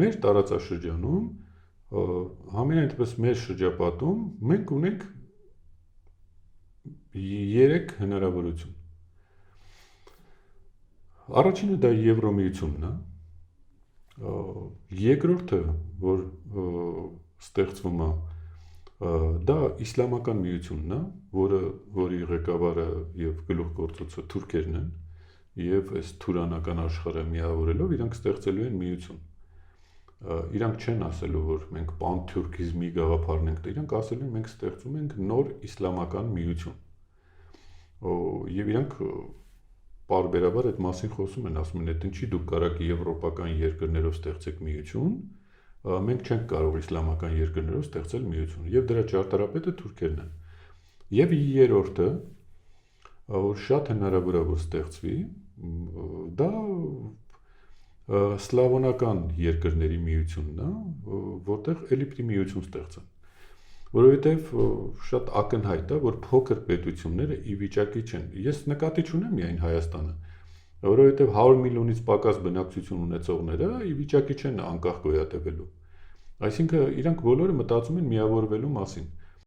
մեր տարածաշրջանում համենայն դեպս մեր շրջապատում մենք ունենք 3 հնարավորություն։ Առաջինը դա Եվրոմիությունն է, երկրորդը, որ ստեղծվում է, դա իսլամական միությունն է, որի ղեկավարը եւ գլուխգործոցը թուրքերն են, եւ այս թուրանական աշխարհը միավորելով իրանք ստեղծելու են միություն։ Իրանք չեն ասելու, որ մենք պանթյուրքիզմի գաղափարն ենք, իրանք ասելու են մենք ստեղծում ենք նոր իսլամական միություն։ Եվ իրանք պարբերաբար այդ մասին խոսում են, ասում են, այդ ինչի դուք կարաք եվրոպական երկրներով ստեղծեք միություն, մենք չենք կարող իսլամական երկրներով ստեղծել միություն, եւ դրա ճարտարապետը թուրքերն են։ Եվ երրորդը, որ շատ հնարավոր է որ ստեղծվի, դա սլավոնական երկրների միությունն է, որտեղ էլի պիտի միություն ստեղծեն։ Որովհետև շատ ակնհայտ է, որ փոքր պետությունները ի վիճակի չեն։ Ես նկատի չունեմ միայն Հայաստանը, որովհետև 100 միլիոնից պակաս բնակչություն ունեցողները ի վիճակի չեն անկախ գոյատևելու։ Այսինքն իրանք բոլորը մտածում են միավորվելու մասին։